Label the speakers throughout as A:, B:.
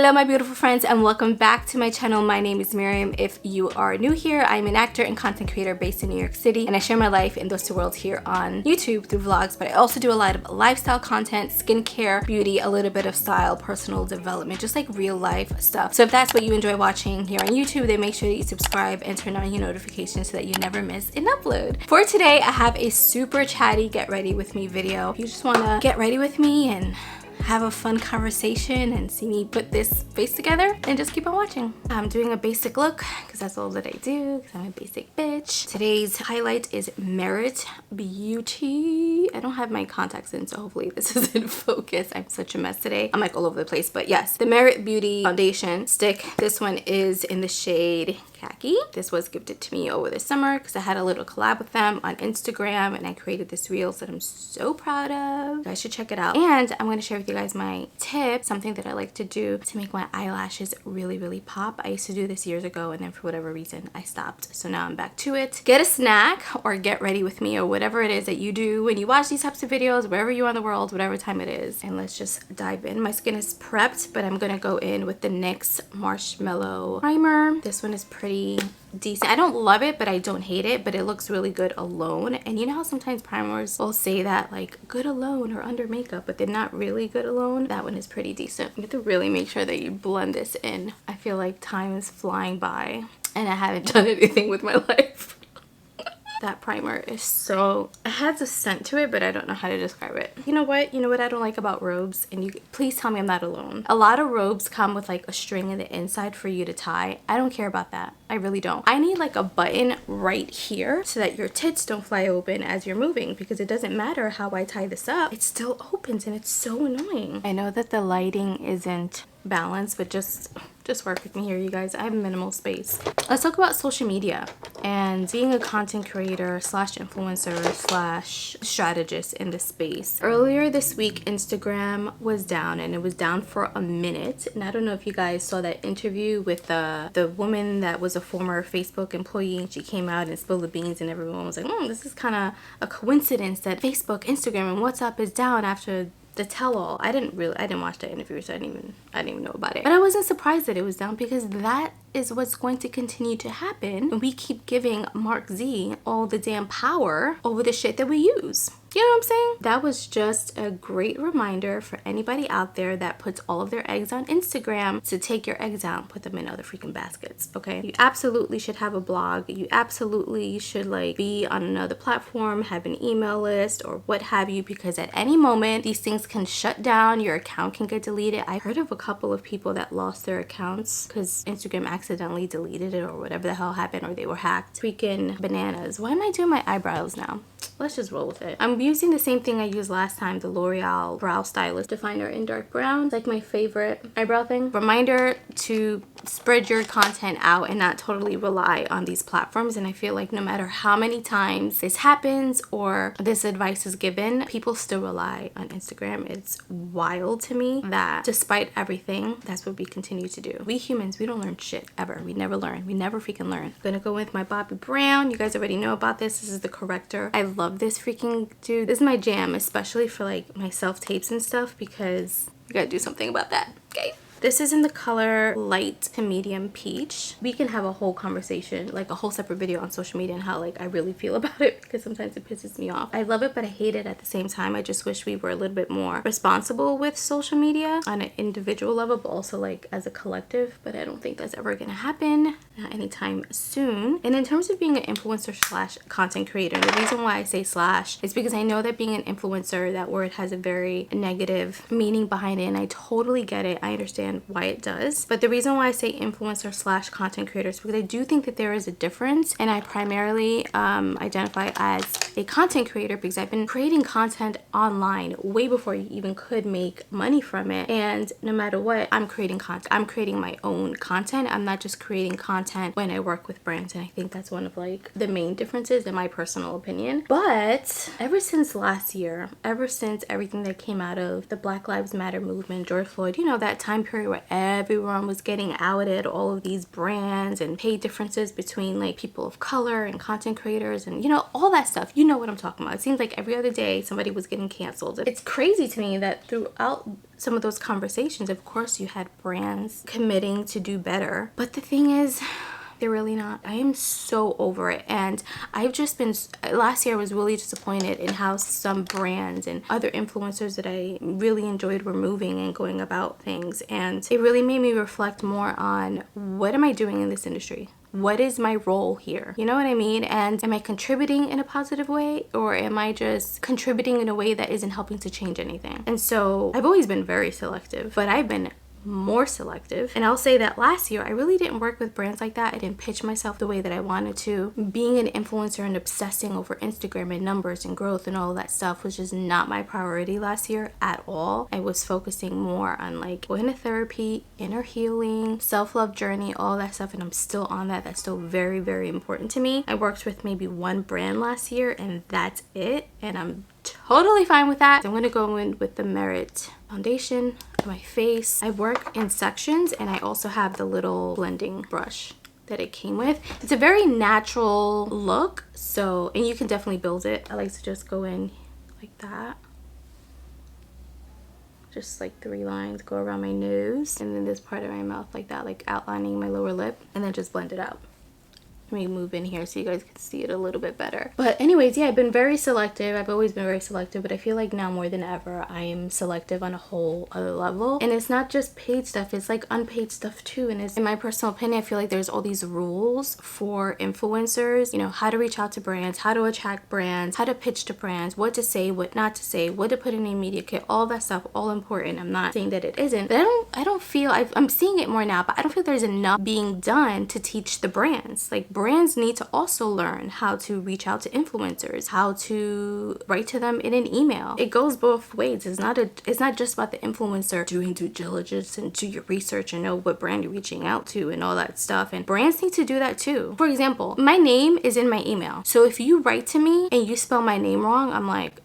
A: Hello my beautiful friends and welcome back to my channel. My name is Miriam. If you are new here, I'm an actor and content creator based in New York City, and I share my life in those two worlds here on YouTube through vlogs, but I also do a lot of lifestyle content, skincare, beauty, a little bit of style, personal development, just like real life stuff. So if that's what you enjoy watching here on YouTube, then make sure that you subscribe and turn on your notifications so that you never miss an upload. For today, I have a super chatty get ready with me video. If you just want to get ready with me and have a fun conversation and see me put this face together, and just keep on watching. I'm doing a basic look because that's all that I do, because I'm a basic bitch. Today's highlight is Merit Beauty. I don't have my contacts in, so hopefully this is in focus. I'm such a mess today. I'm like all over the place, but yes, the Merit Beauty foundation stick. This one is in the shade Khaki. This was gifted to me over the summer because I had a little collab with them on Instagram, and I created this reel that I'm so proud of. You guys should check it out. And I'm going to share with you guys my tip, something that I like to do to make my eyelashes really pop. I used to do this years ago, and then for whatever reason I stopped, so now I'm back to it. Get a snack or get ready with me, or whatever it is that you do when you watch these types of videos, wherever you are in the world, whatever time it is, and let's just dive in. My skin is prepped, but I'm gonna go in with the NYX Marshmallow Primer. This one is pretty decent. I don't love it, but I don't hate it, but it looks really good alone. And you know how sometimes primers will say that like good alone or under makeup, but they're not really good alone? That one is pretty decent. You have to really make sure that you blend this in. I feel like time is flying by and I haven't done anything with my life. That primer is so, it has a scent to it, but I don't know how to describe it. You know what I don't like about robes, and you please tell me I'm not alone. A lot of robes come with like a string in the inside for you to tie. I don't care about that. I really don't. I need like a button right here so that your tits don't fly open as you're moving, because it doesn't matter how I tie this up, it still opens, and it's so annoying. I know that the lighting isn't balanced, but just work with me here, you guys. I have minimal space. Let's talk about social media and being a content creator slash influencer slash strategist in this space. Earlier this week, Instagram was down, and it was down for a minute. And I don't know if you guys saw that interview with the woman that was a former Facebook employee, and she came out and spilled the beans, and everyone was like, this is kind of a coincidence that Facebook, Instagram, and WhatsApp is down after the tell-all. I didn't watch the interview, so I didn't even know about it. But I wasn't surprised that it was down, because that is what's going to continue to happen when we keep giving Mark Z all the damn power over the shit that we use. You know what I'm saying? That was just a great reminder for anybody out there that puts all of their eggs on Instagram to take your eggs out and put them in other freaking baskets, okay? You absolutely should have a blog. You absolutely should like be on another platform, have an email list or what have you, because at any moment these things can shut down, your account can get deleted. I heard of a couple of people that lost their accounts because Instagram accidentally deleted it or whatever the hell happened, or they were hacked. Freaking bananas. Why am I doing my eyebrows now? Let's just roll with it. I'm using the same thing I used last time, the L'Oreal Brow Stylist Definer in dark brown. It's like my favorite eyebrow thing. Reminder to spread your content out and not totally rely on these platforms. And I feel like no matter how many times this happens or this advice is given, people still rely on Instagram. It's wild to me that despite everything, that's what we continue to do. We humans, we don't learn shit ever. We never learn. We never freaking learn. I'm gonna go with my Bobbi Brown. You guys already know about this. This is the corrector. I love this freaking dude. This is my jam, especially for like my self-tapes and stuff, because you gotta do something about that, okay? This is in the color light to medium peach. We can have a whole conversation, like a whole separate video on social media and how like I really feel about it, because sometimes it pisses me off. I love it, but I hate it at the same time. I just wish we were a little bit more responsible with social media on an individual level, but also like as a collective. But I don't think that's ever gonna happen, not anytime soon. And in terms of being an influencer slash content creator, the reason why I say slash is because I know that being an influencer, that word has a very negative meaning behind it, and I totally get it. I understand why it does, but the reason why I say influencer slash content creators, because I do think that there is a difference, and I primarily identify as a content creator because I've been creating content online way before you even could make money from it. And no matter what, I'm creating content. I'm creating my own content. I'm not just creating content when I work with brands, and I think that's one of like the main differences in my personal opinion. But ever since last year, ever since everything that came out of the Black Lives Matter movement, George Floyd, you know, that time period where everyone was getting outed, all of these brands and pay differences between like people of color and content creators, and you know, all that stuff. You know what I'm talking about. It seems like every other day somebody was getting canceled. It's crazy to me that throughout some of those conversations, of course you had brands committing to do better. But the thing is, they're really not. I am so over it. And I've just been, last year I was really disappointed in how some brands and other influencers that I really enjoyed were moving and going about things. And it really made me reflect more on, what am I doing in this industry? What is my role here? You know what I mean? And am I contributing in a positive way, or am I just contributing in a way that isn't helping to change anything? And so I've always been very selective, but I've been more selective. And I'll say that last year I really didn't work with brands like that. I didn't pitch myself the way that I wanted to. Being an influencer and obsessing over Instagram and numbers and growth and all of that stuff was just not my priority last year at all. I was focusing more on like going to therapy, inner healing, self-love journey, all that stuff, and I'm still on that. That's still very, very important to me. I worked with maybe one brand last year and that's it, and I'm totally fine with that. I'm gonna go in with the Merit foundation on my face. I work in sections, and I also have the little blending brush that it came with. It's a very natural look, so, and you can definitely build it. I like to just go in like that, just like 3 lines, go around my nose, and then this part of my mouth like that, like outlining my lower lip, and then just blend it out. Let me move in here so you guys can see it a little bit better. But anyways, yeah, I've been very selective. I've always been very selective, but I feel like now more than ever I am selective on a whole other level. And it's not just paid stuff, it's like unpaid stuff too. And it's, in my personal opinion, I feel like there's all these rules for influencers, you know, how to reach out to brands, how to attract brands, how to pitch to brands, what to say, what not to say, what to put in a media kit, all that stuff, all important. I'm not saying that it isn't, but I don't feel, I'm seeing it more now, but I don't feel there's enough being done to teach the brands. Like, brands need to also learn how to reach out to influencers, how to write to them in an email. It goes both ways. It's not just about the influencer doing due diligence and do your research and know what brand you're reaching out to and all that stuff. And brands need to do that too. For example, my name is in my email. So if you write to me and you spell my name wrong, I'm like,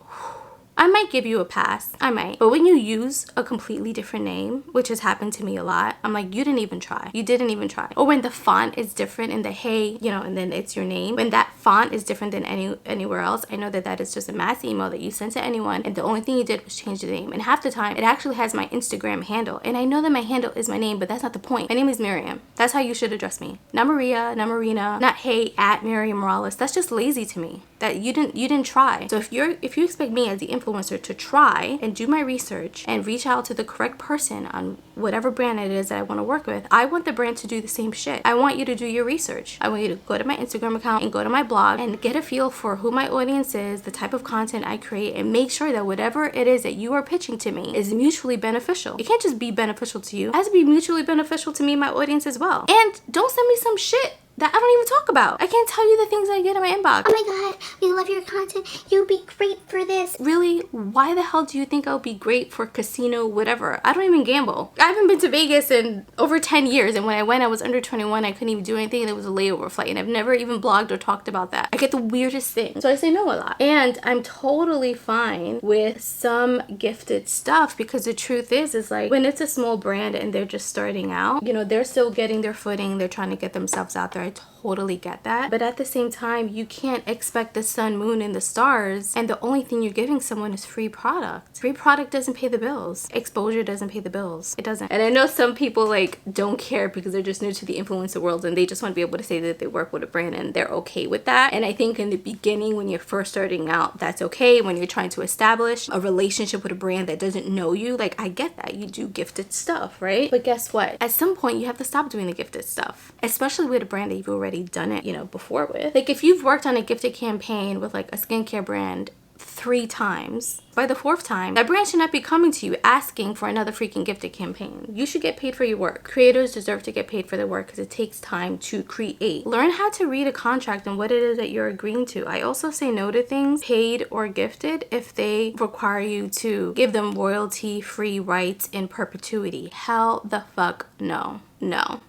A: I might give you a pass. I might. But when you use a completely different name, which has happened to me a lot, I'm like, you didn't even try. You didn't even try. Or when the font is different in the hey, you know, and then it's your name. When that font is different than anywhere else, I know that that is just a mass email that you sent to anyone, and the only thing you did was change the name. And half the time, it actually has my Instagram handle. And I know that my handle is my name, but that's not the point. My name is Miriam. That's how you should address me. Not Maria, not Marina, not hey at Miriam Morales. That's just lazy to me. That you didn't try. So if you expect me as the influencer to try and do my research and reach out to the correct person on whatever brand it is that I want to work with, I want the brand to do the same shit. I want you to do your research. I want you to go to my Instagram account and go to my blog and get a feel for who my audience is, the type of content I create, and make sure that whatever it is that you are pitching to me is mutually beneficial. It can't just be beneficial to you. It has to be mutually beneficial to me and my audience as well. And don't send me some shit that I don't even talk about. I can't tell you the things I get in my inbox. Oh my god, we love your content. You'd be great for this. Really? Why the hell do you think I would be great for casino whatever? I don't even gamble. I haven't been to Vegas in over 10 years, and when I went, I was under 21. I couldn't even do anything. There was a layover flight, and I've never even blogged or talked about that. I get the weirdest things. So I say no a lot. And I'm totally fine with some gifted stuff, because the truth is like, when it's a small brand and they're just starting out, you know, they're still getting their footing. They're trying to get themselves out there. I totally get that. But at the same time, you can't expect the sun, moon, and the stars, and the only thing you're giving someone is free product. Free product doesn't pay the bills. Exposure doesn't pay the bills. It doesn't. And I know some people like don't care because they're just new to the influencer world and they just want to be able to say that they work with a brand and they're okay with that. And I think in the beginning, when you're first starting out, that's okay. When you're trying to establish a relationship with a brand that doesn't know you, like, I get that. You do gifted stuff, right? But guess what? At some point, you have to stop doing the gifted stuff, especially with a brand that you've already done it, you know, before with. Like, if you've worked on a gifted campaign with like a skincare brand 3 times, by the 4th time, that brand should not be coming to you asking for another freaking gifted campaign. You should get paid for your work. Creators deserve to get paid for their work because it takes time to create. Learn how to read a contract and what it is that you're agreeing to. I also say no to things, paid or gifted, if they require you to give them royalty-free rights in perpetuity. Hell the fuck no. No.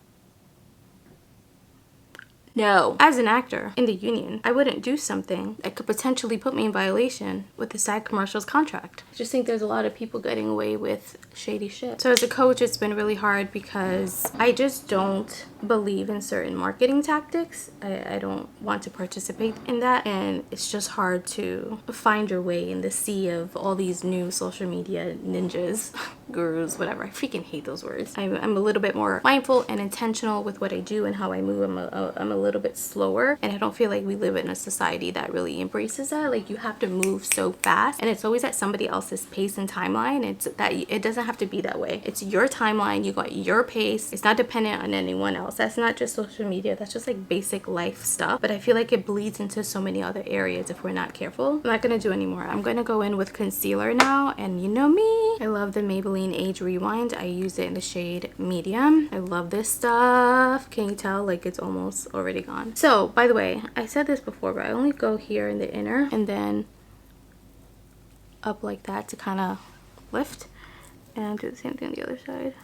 A: No. As an actor in the union, I wouldn't do something that could potentially put me in violation with the SAG commercials contract. I just think there's a lot of people getting away with shady shit. So as a coach, it's been really hard because I just don't believe in certain marketing tactics. I don't want to participate in that, and it's just hard to find your way in the sea of all these new social media ninjas gurus, whatever. I freaking hate those words. I'm a little bit more mindful and intentional with what I do and how I move. I'm a little bit slower, and I don't feel like we live in a society that really embraces that. Like, you have to move so fast, and it's always at somebody else's pace and timeline. It's that it doesn't have to be that way. It's your timeline. You got your pace. It's not dependent on anyone else. That's not just social media. That's just like basic life stuff. But I feel like it bleeds into so many other areas if we're not careful. I'm not gonna do anymore. I'm gonna go in with concealer now, and you know me, I love the Maybelline Age Rewind. I use it in the shade medium. I love this stuff. Can you tell? Like, it's almost already gone. So, by the way, I said this before, but I only go here in the inner and then up like that to kind of lift, and do the same thing on the other side.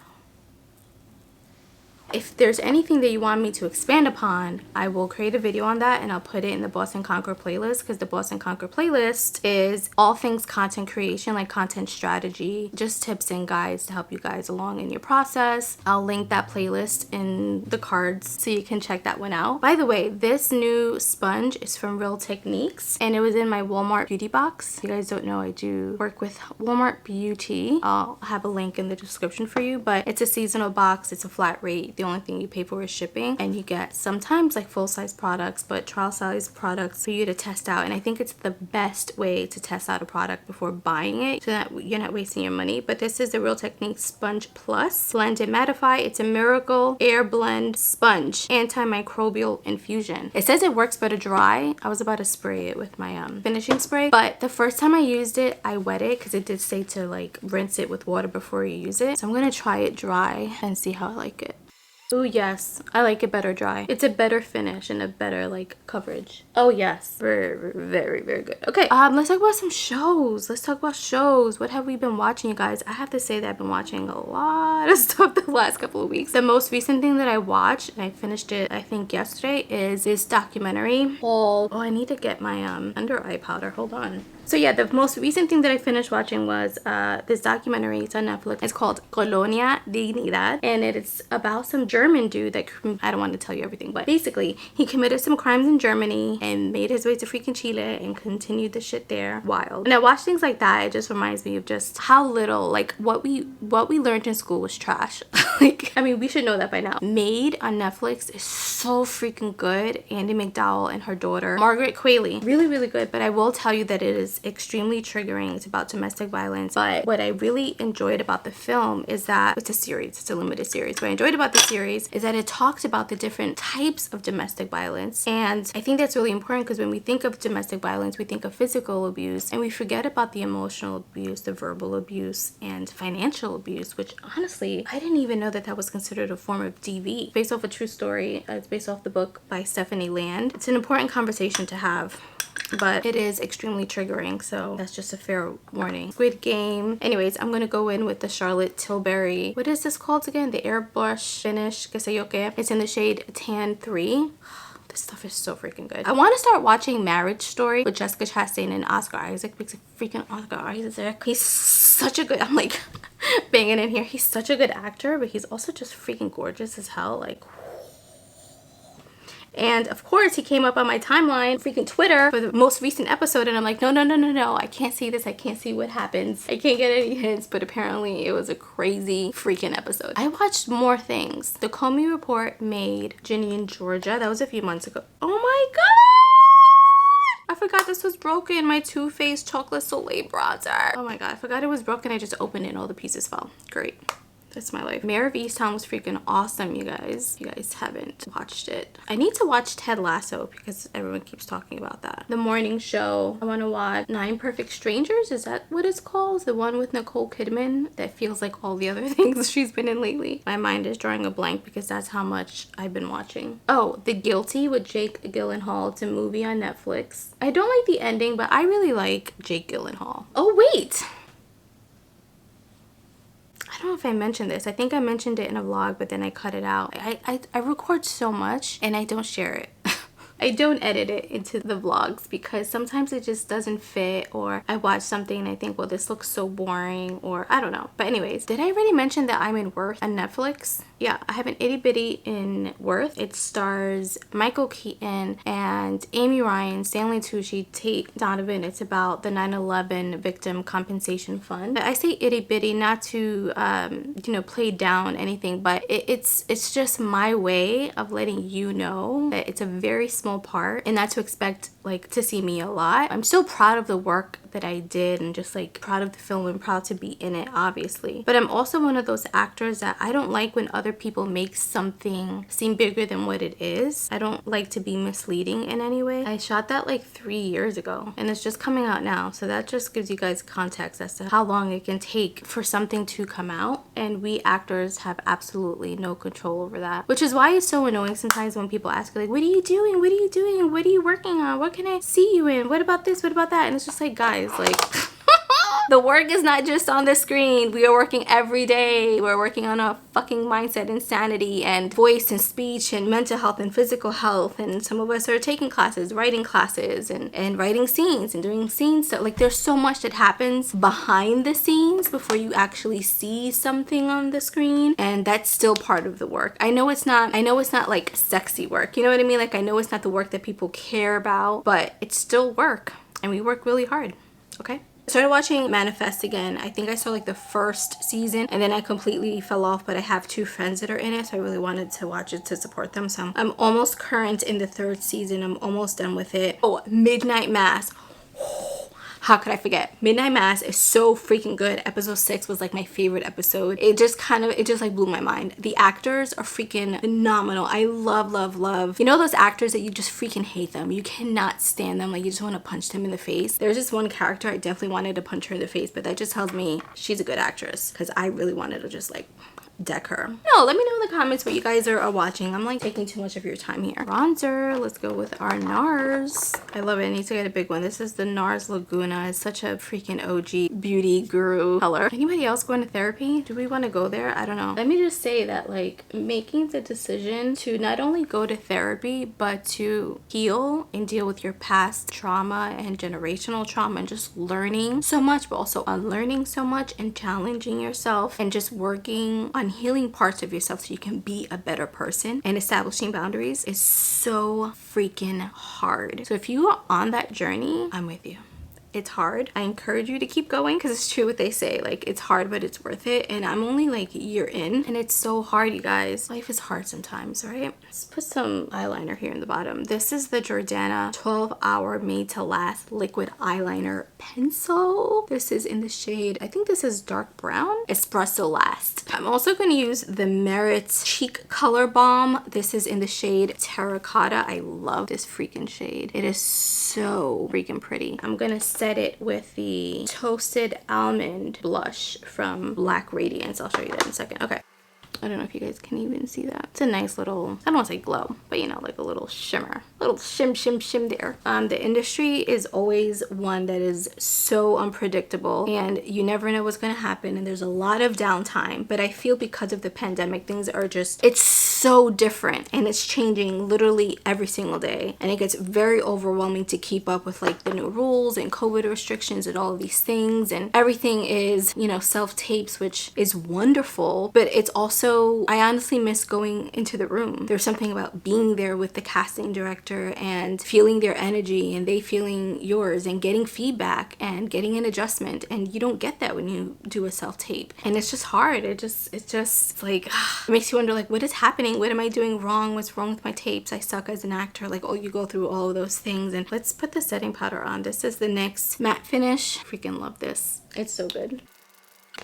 A: If there's anything that you want me to expand upon, I will create a video on that, and I'll put it in the Boss and Conquer playlist, because the Boss and Conquer playlist is all things content creation, like content strategy, just tips and guides to help you guys along in your process. I'll link that playlist in the cards so you can check that one out. By the way, this new sponge is from Real Techniques, and it was in my Walmart beauty box. If you guys don't know, I do work with Walmart Beauty. I'll have a link in the description for you, but it's a seasonal box. It's a flat rate. The only thing you pay for is shipping, and you get sometimes like full-size products, but trial size products for you to test out. And I think it's the best way to test out a product before buying it, so that you're not wasting your money. But this is the Real Techniques Sponge Plus Blend and Mattify. It's a miracle air blend sponge antimicrobial infusion. It says it works better dry. I was about to spray it with my finishing spray, but the first time I used it, I wet it because it did say to like rinse it with water before you use it. So I'm gonna try it dry and see how I like it. Oh yes, I like it better dry. It's a better finish and a better like coverage. Oh yes, very, very, very good. Okay, let's talk about some shows. Let's talk about shows. What have we been watching, you guys? I have to say that I've been watching a lot of stuff the last couple of weeks. The most recent thing that I watched, and I finished it I think yesterday, is this documentary called, oh, I need to get my under eye powder. Hold on. So yeah, the most recent thing that I finished watching was this documentary. It's on Netflix. It's called Colonia Dignidad, and it's about some German dude that, I don't want to tell you everything, but basically he committed some crimes in Germany and made his way to freaking Chile and continued the shit there. Wild. And I watch things like that. It just reminds me of just how little, like, what we learned in school was trash. Like, I mean, we should know that by now. Made on Netflix is so freaking good. Andy McDowell and her daughter Margaret Qualley, really, really good. But I will tell you that it is extremely triggering. It's about domestic violence, but what I really enjoyed about the film is that it's a series, it's a limited series. What I enjoyed about the series is that it talks about the different types of domestic violence, and I think that's really important, because when we think of domestic violence, we think of physical abuse, and we forget about the emotional abuse, the verbal abuse, and financial abuse, which honestly I didn't even know that that was considered a form of DV. Based off a true story. It's based off the book by Stephanie Land. It's an important conversation to have, but it is extremely triggering, so that's just a fair warning. Squid Game. Anyways, I'm gonna go in with the Charlotte Tilbury, what is this called again? The Airbrush Finish Que Se Yo Que. It's in the shade Tan 3. This stuff is so freaking good. I want to start watching Marriage Story with Jessica Chastain and Oscar Isaac, because freaking Oscar Isaac, he's such a good, I'm like banging in here, he's such a good actor, but he's also just freaking gorgeous as hell. Like, and of course he came up on my timeline, freaking Twitter, for the most recent episode, and I'm like, no, no, no, no, no, I can't see this, I can't see what happens, I can't get any hints. But apparently it was a crazy freaking episode. I watched more things. The Comey Report made Ginny in Georgia. That was a few months ago. Oh my god, I forgot this was broken. My Too Faced Chocolate Soleil bronzer. Oh my god, I forgot it was broken. I just opened it and all the pieces fell. Great. That's my life. Mayor of Easttown was freaking awesome, you guys. You guys haven't watched it. I need to watch Ted Lasso, because everyone keeps talking about that. The Morning Show. I want to watch 9 Perfect Strangers. Is that what it's called? The one with Nicole Kidman that feels like all the other things she's been in lately. My mind is drawing a blank because that's how much I've been watching. Oh, The Guilty with Jake Gyllenhaal. It's a movie on Netflix. I don't like the ending, but I really like Jake Gyllenhaal. Oh, wait. I don't know if I mentioned this. I think I mentioned it in a vlog, but then I cut it out. I record so much and I don't share it. I don't edit it into the vlogs because sometimes it just doesn't fit, or I watch something and I think, well, this looks so boring, or I don't know. But anyways, did I already mention that I'm in Worth on Netflix? Yeah, I have an itty bitty in Worth. It stars Michael Keaton and Amy Ryan, Stanley Tucci, Tate Donovan. It's about the 9/11 victim compensation fund. I say itty bitty not to you know, play down anything, but it's just my way of letting you know that it's a very small part and not to expect like to see me a lot. I'm still proud of the work that I did and just like proud of the film and proud to be in it, obviously. But I'm also one of those actors that I don't like when other people make something seem bigger than what it is. I don't like to be misleading in any way. I shot that like 3 years ago and it's just coming out now, so that just gives you guys context as to how long it can take for something to come out, and we actors have absolutely no control over that, which is why it's so annoying sometimes when people ask like, what are you doing, what are you doing, what are you working on, what can I see you in, what about this, what about that? And it's just like, guys, like the work is not just on the screen. We are working every day. We're working on our fucking mindset and sanity and voice and speech and mental health and physical health. And some of us are taking classes, writing classes, and writing scenes and doing scenes. So like there's so much that happens behind the scenes before you actually see something on the screen. And that's still part of the work. I know it's not like sexy work. You know what I mean? Like I know it's not the work that people care about, but it's still work. And we work really hard. Okay? I started watching Manifest again. I think I saw like the first season and then I completely fell off, but I have 2 friends that are in it, so I really wanted to watch it to support them. So I'm almost current in the 3rd season. I'm almost done with it. Oh, Midnight Mass. How could I forget? Midnight Mass is so freaking good. Episode 6 was like my favorite episode. It just like blew my mind. The actors are freaking phenomenal. I love. You know those actors that you just freaking hate them. You cannot stand them. Like you just want to punch them in the face. There's this one character I definitely wanted to punch her in the face, but that just tells me she's a good actress because I really wanted to just like deck her. No, let me know in the comments what you guys are watching. I'm like taking too much of your time here. Bronzer, let's go with our NARS. I love it. I need to get a big one. This is the NARS Laguna. It's such a freaking OG beauty guru color. Anybody else going to therapy? Do we want to go there? I don't know. Let me just say that like making the decision to not only go to therapy but to heal and deal with your past trauma and generational trauma and just learning so much, but also unlearning so much and challenging yourself and just working on healing parts of yourself so you can be a better person and establishing boundaries is so freaking hard. So if you are on that journey, I'm with you. It's hard. I encourage you to keep going because it's true what they say, like it's hard but it's worth it. And I'm only like a year in and it's so hard, you guys. Life is hard sometimes, right? Let's put some eyeliner here in the bottom. This is the Jordana 12-hour made to last liquid eyeliner pencil. This is in the shade, I think this is dark brown, Espresso Last. I'm also going to use the Merit Cheek Color Balm. This is in the shade Terracotta. I love this freaking shade. It is so freaking pretty. I'm gonna set it with the Toasted Almond blush from Black Radiance. I'll show you that in a second. Okay. I don't know if you guys can even see that. It's a nice little, I don't want to say glow, but you know, like a little shimmer, little shim there. The industry is always one that is so unpredictable and you never know what's going to happen, and there's a lot of downtime. But I feel because of the pandemic, things are just, it's so different and it's changing literally every single day, and it gets very overwhelming to keep up with like the new rules and COVID restrictions and all of these things, and everything is, you know, self-tapes, which is wonderful, but it's also, I honestly miss going into the room. There's something about being there with the casting director and feeling their energy and they feeling yours and getting feedback and getting an adjustment, and you don't get that when you do a self-tape, and it's just hard. It's just like it makes you wonder like, what is happening? What am I doing wrong? What's wrong with my tapes? I suck as an actor. Like, oh, you go through all of those things. And let's put the setting powder on. This is the NYX matte finish. Freaking love this. It's so good.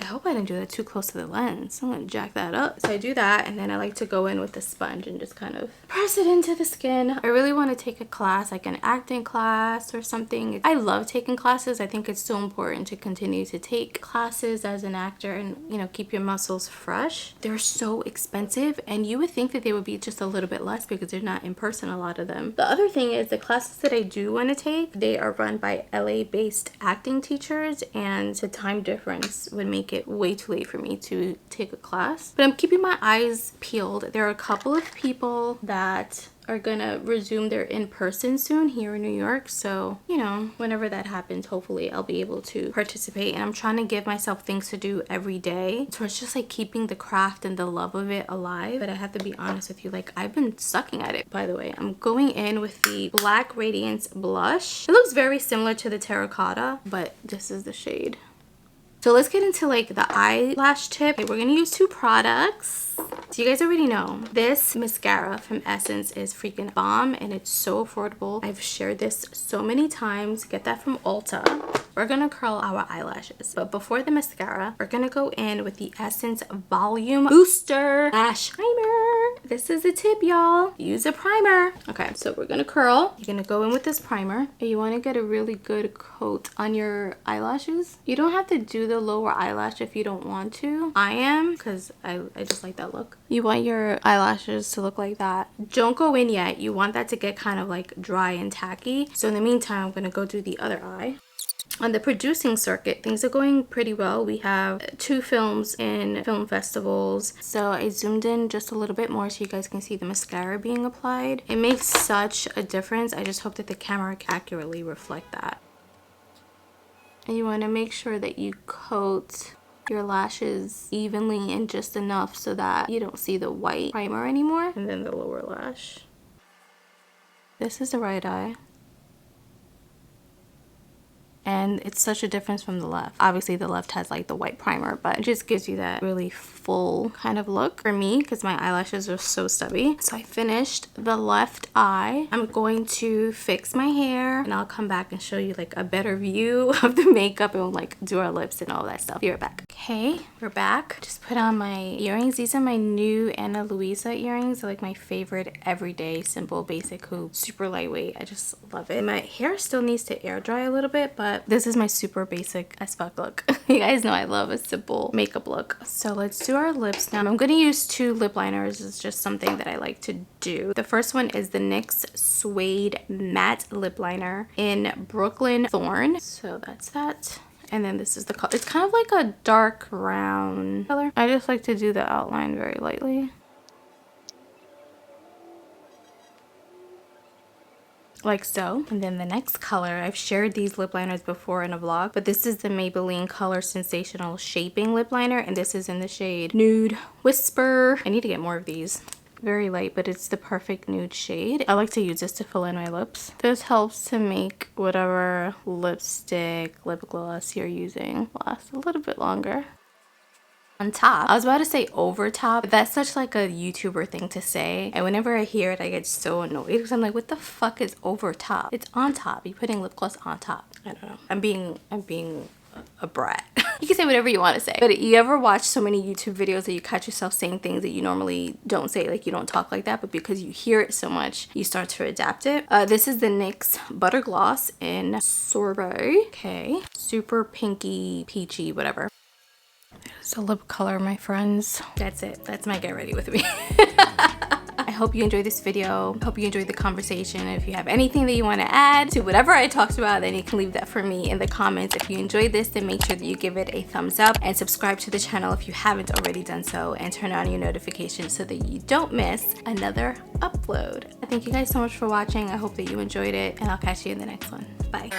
A: I hope I didn't do that too close to the lens. I'm gonna jack that up. So I do that, and then I like to go in with the sponge and just kind of press it into the skin. I really want to take a class, like an acting class or something. I love taking classes. I think it's so important to continue to take classes as an actor and, you know, keep your muscles fresh. They're so expensive, and you would think that they would be just a little bit less because they're not in person, a lot of them. The other thing is the classes that I do want to take, they are run by LA-based acting teachers, and the time difference would make make it way too late for me to take a class. But I'm keeping my eyes peeled. There are a couple of people that are gonna resume their in-person soon here in New York, so you know, whenever that happens, hopefully I'll be able to participate. And I'm trying to give myself things to do every day, so it's just like keeping the craft and the love of it alive. But I have to be honest with you, like I've been sucking at it. By the way, I'm going in with the Black Radiance blush. It looks very similar to the terracotta, but this is the shade. So let's get into like the eyelash tip. Okay, we're gonna use 2 products. So you guys already know this mascara from Essence is freaking bomb, and it's so affordable. I've shared this so many times. Get that from Ulta. We're gonna curl our eyelashes, but before the mascara, we're gonna go in with the Essence Volume Booster Lash Primer. This is a tip, y'all. Use a primer. Okay, so we're gonna curl. You're gonna go in with this primer, and you want to get a really good coat on your eyelashes. You don't have to do the lower eyelash if you don't want to. I am, because I just like that look. You want your eyelashes to look like that. Don't go in yet. You want that to get kind of like dry and tacky. So in the meantime, I'm gonna go do the other eye. On the producing circuit, things are going pretty well. We have 2 films in film festivals. So I zoomed in just a little bit more so you guys can see the mascara being applied. It makes such a difference. I just hope that the camera can accurately reflect that. And you want to make sure that you coat your lashes evenly and just enough so that you don't see the white primer anymore. And then the lower lash. This is the right eye. And it's such a difference from the left. Obviously the left has like the white primer, but it just gives you that really full kind of look for me because my eyelashes are so stubby. So I finished the left eye. I'm going to fix my hair and I'll come back and show you like a better view of the makeup and like do our lips and all that stuff. Be right back. Okay, we're back. Just put on my earrings. These are my new Ana Luisa earrings. They're like my favorite everyday, simple, basic hoop, super lightweight. I just love it. My hair still needs to air dry a little bit, but this is my super basic as fuck look. You guys know I love a simple makeup look. So let's do our lips now. I'm gonna use 2 lip liners. It's just something that I like to do. The first one is the NYX Suede Matte Lip Liner in Brooklyn Thorn. So that's that. And then this is the color. It's kind of like a dark brown color. I just like to do the outline very lightly. Like so. And then the next color, I've shared these lip liners before in a vlog, but this is the Maybelline Color Sensational Shaping Lip Liner, and this is in the shade Nude Whisper. I need to get more of these. Very light, but it's the perfect nude shade. I like to use this to fill in my lips. This helps to make whatever lipstick, lip gloss you're using last a little bit longer. On top, I was about to say over top, but that's such like a YouTuber thing to say, and whenever I hear it I get so annoyed because I'm like, what the fuck is over top? It's on top. You're putting lip gloss on top. I don't know. I'm being a brat. You can say whatever you want to say, but you ever watch so many YouTube videos that you catch yourself saying things that you normally don't say, like you don't talk like that, but because you hear it so much you start to adapt it. This is the NYX Butter Gloss in Sorbet. Okay, super pinky peachy whatever. There's a lip color, my friends. That's it. That's my get ready with me. I hope you enjoyed this video. I hope you enjoyed the conversation. If you have anything that you want to add to whatever I talked about, then you can leave that for me in the comments. If you enjoyed this, then make sure that you give it a thumbs up and subscribe to the channel if you haven't already done so, and turn on your notifications so that you don't miss another upload. Thank you guys so much for watching. I hope that you enjoyed it, and I'll catch you in the next one. Bye.